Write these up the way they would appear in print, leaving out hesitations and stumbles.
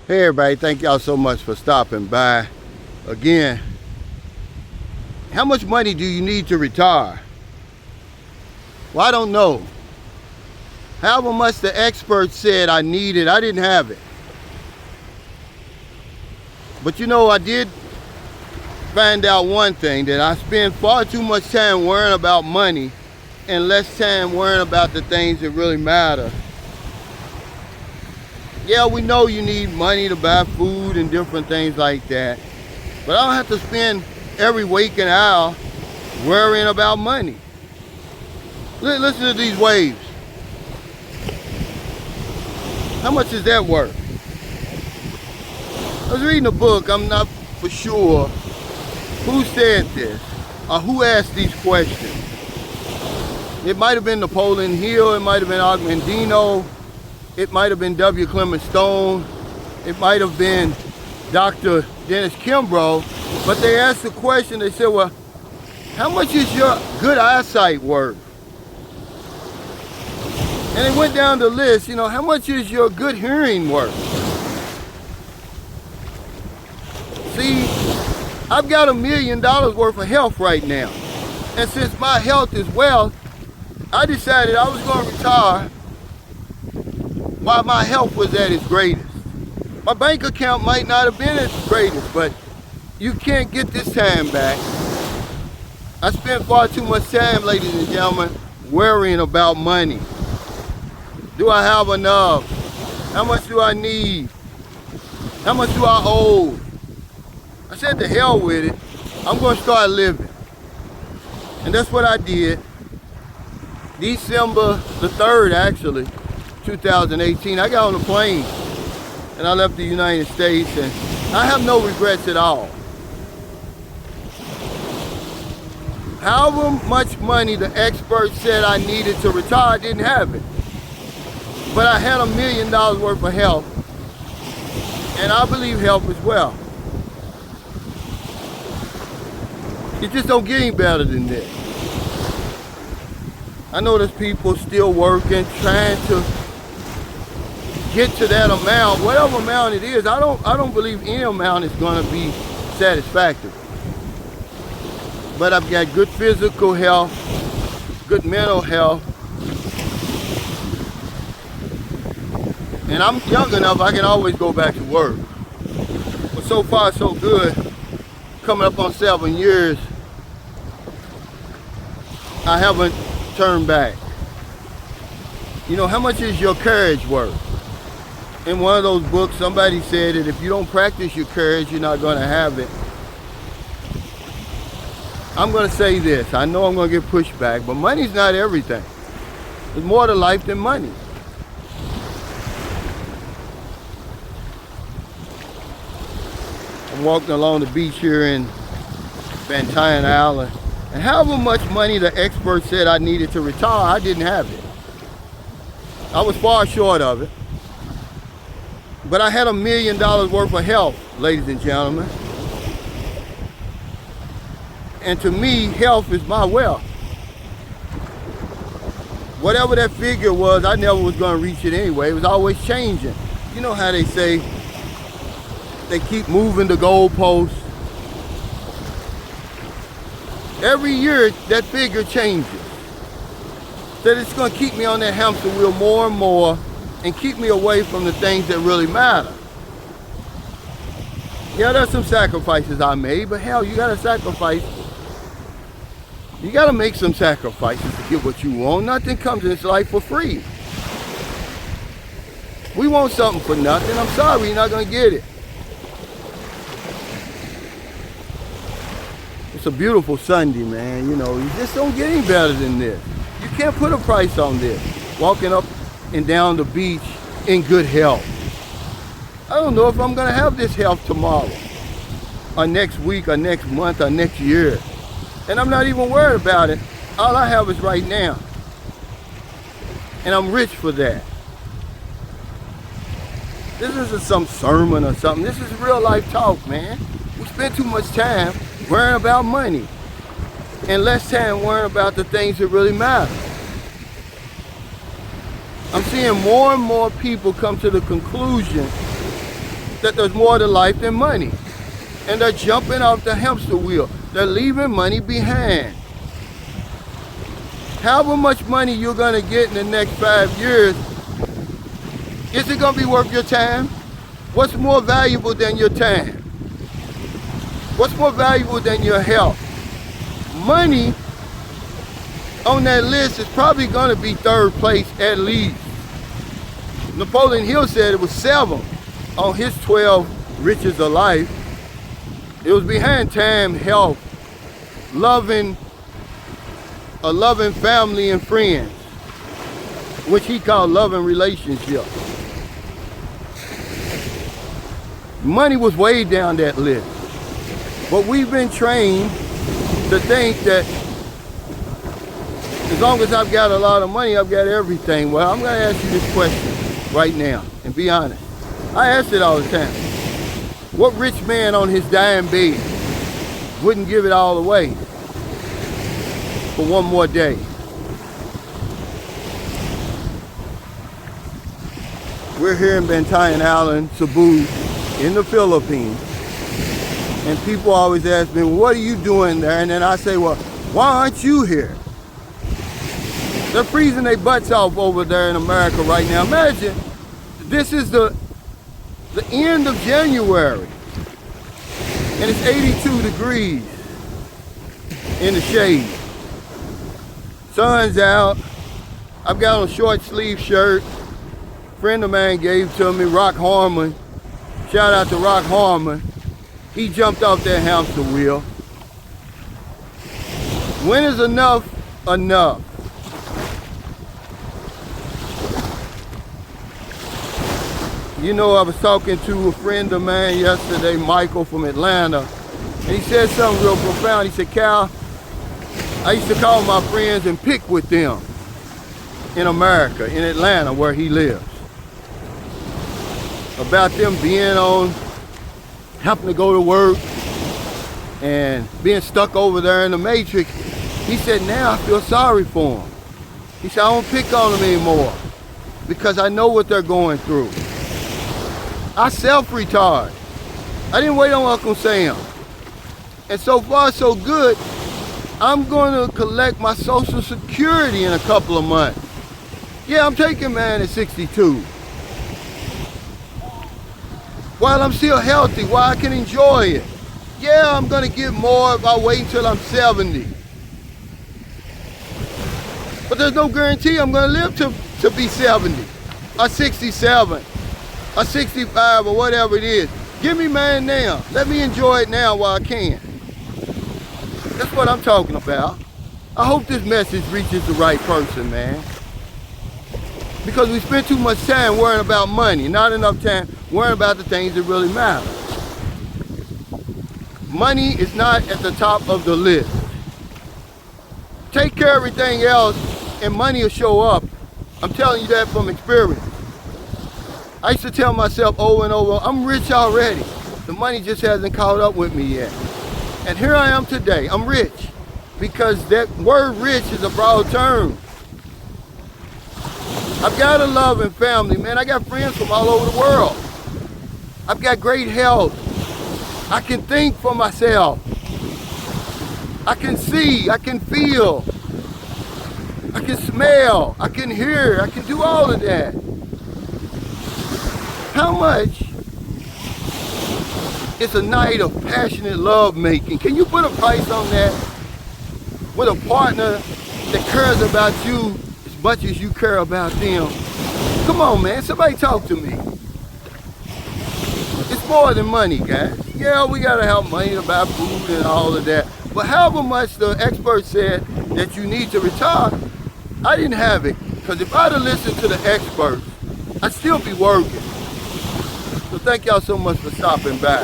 Hey everybody, thank y'all so much for stopping by. Again, how much money do you need to retire? Well, I don't know. However much the experts said I needed, I didn't have it. But you know, I did find out one thing, that I spend far too much time worrying about money and less time worrying about the things that really matter. Yeah, we know you need money to buy food and different things like that. But I don't have to spend every waking hour worrying about money. Listen to these waves. How much is that worth? I was reading a book, I'm not for sure who said this or who asked these questions. It might have been Napoleon Hill, it might have been Armandino, it might have been W. Clement Stone, it might have been Dr. Dennis Kimbrough, but they asked the question, they said, well, how much is your good eyesight worth? And they went down the list, you know, how much is your good hearing worth? See, I've got $1 million worth of health right now. And since my health is wealth, I decided I was going to retire while my health was at its greatest. My bank account might not have been at its greatest, but you can't get this time back. I spent far too much time, ladies and gentlemen, worrying about money. Do I have enough? How much do I need? How much do I owe? I said to hell with it. I'm going to start living. And that's what I did. December the 3rd, actually, 2018, I got on a plane and I left the United States, and I have no regrets at all. However much money the experts said I needed to retire, I didn't have it. But I had $1 million worth of health, and I believe health as well. It just don't get any better than this. I know there's people still working, trying to get to that amount, whatever amount it is. I don't believe any amount is going to be satisfactory. But I've got good physical health, good mental health, and I'm young enough I can always go back to work. But so far so good. Coming up on 7 years, I haven't turned back. You know, how much is your courage worth? In one of those books, somebody said that if you don't practice your courage, you're not going to have it. I'm going to say this. I know I'm going to get pushback, but money's not everything. There's more to life than money. I'm walking along the beach here in Van Tyen Island, and however much money the experts said I needed to retire, I didn't have it. I was far short of it. But I had $1 million worth of health, ladies and gentlemen. And to me, health is my wealth. Whatever that figure was, I never was going to reach it anyway. It was always changing. You know how they say, they keep moving the goalposts. Every year, that figure changes. So it's going to keep me on that hamster wheel more and more, and keep me away from the things that really matter. Yeah, there's some sacrifices I made, but hell, you gotta sacrifice. You gotta make some sacrifices to get what you want. Nothing comes in this life for free. We want something for nothing. I'm sorry, you're not gonna get it. It's a beautiful Sunday, man. You know, you just don't get any better than this. You can't put a price on this. Walking up and down the beach in good health. I don't know if I'm gonna have this health tomorrow, or next week, or next month, or next year. And I'm not even worried about it. All I have is right now. And I'm rich for that. This isn't some sermon or something. This is real life talk, man. We spend too much time worrying about money and less time worrying about the things that really matter. I'm seeing more and more people come to the conclusion that there's more to life than money. And they're jumping off the hamster wheel. They're leaving money behind. However much money you're gonna get in the next 5 years, is it gonna be worth your time? What's more valuable than your time? What's more valuable than your health? Money on that list is probably gonna be third place at least. Napoleon Hill said it was 7 on his 12 riches of life. It was behind time, health, a loving family and friends, which he called loving relationships. Money was way down that list. But we've been trained to think that as long as I've got a lot of money, I've got everything. Well, I'm gonna ask you this question right now, and be honest. I ask it all the time. What rich man on his dying bed wouldn't give it all away for one more day? We're here in Bantayan Island, Cebu, in the Philippines. And people always ask me, well, what are you doing there? And then I say, well, why aren't you here? They're freezing their butts off over there in America right now. Imagine, this is the end of January. And it's 82 degrees in the shade. Sun's out. I've got on a short sleeve shirt. A friend of mine gave to me, Rock Harmon. Shout out to Rock Harmon. He jumped off that hamster wheel. When is enough enough? You know, I was talking to a friend of mine yesterday, Michael from Atlanta, and he said something real profound. He said, Cal, I used to call my friends and pick with them in America, in Atlanta, where he lives, about them being on, having to go to work and being stuck over there in the matrix. He said, now I feel sorry for them. He said, I don't pick on them anymore because I know what they're going through. I self-retired. I didn't wait on Uncle Sam. And so far, so good. I'm going to collect my Social Security in a couple of months. Yeah, I'm taking mine at 62. While I'm still healthy, while I can enjoy it. Yeah, I'm going to get more if I wait until I'm 70. But there's no guarantee I'm going to live to be 70 or 67 or 65 or whatever it is. Give me mine now. Let me enjoy it now while I can. That's what I'm talking about. I hope this message reaches the right person, man. Because we spend too much time worrying about money, not enough time worrying about the things that really matter. Money is not at the top of the list. Take care of everything else and money will show up. I'm telling you that from experience. I used to tell myself over and over, I'm rich already. The money just hasn't caught up with me yet. And here I am today, I'm rich. Because that word rich is a broad term. I've got a loving family, man. I got friends from all over the world. I've got great health. I can think for myself. I can see, I can feel. I can smell, I can hear, I can do all of that. How much is a night of passionate love making? Can you put a price on that? With a partner that cares about you as much as you care about them. Come on, man, somebody talk to me. It's more than money, guys. Yeah, we gotta have money to buy food and all of that. But however much the expert said that you need to retire, I didn't have it. Because if I'd have listened to the experts, I'd still be working. So thank y'all so much for stopping by.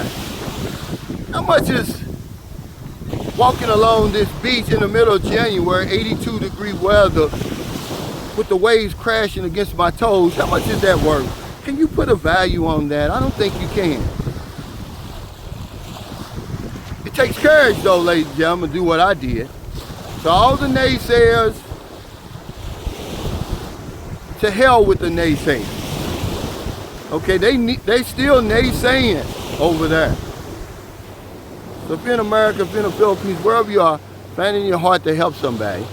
How much is walking along this beach in the middle of January, 82 degree weather, with the waves crashing against my toes, how much is that worth? Can you put a value on that? I don't think you can. It takes courage though, ladies and gentlemen, to do what I did. So all the naysayers, to hell with the naysayers. Okay, they still naysaying over there. So if you're in America, if you're in the Philippines, wherever you are, find in your heart to help somebody.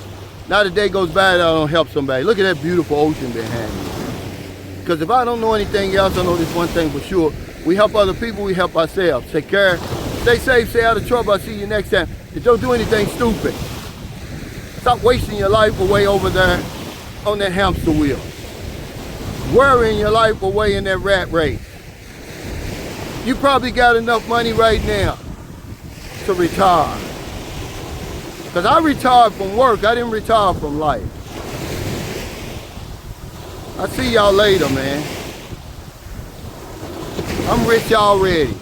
Not a day goes by that I don't help somebody. Look at that beautiful ocean behind me. Because if I don't know anything else, I know this one thing for sure. We help other people, we help ourselves. Take care, stay safe, stay out of trouble. I'll see you next time. And don't do anything stupid. Stop wasting your life away over there on that hamster wheel. Worrying your life away in that rat race. You probably got enough money right now to retire. Because I retired from work, I didn't retire from life. I'll see y'all later, man. I'm rich already.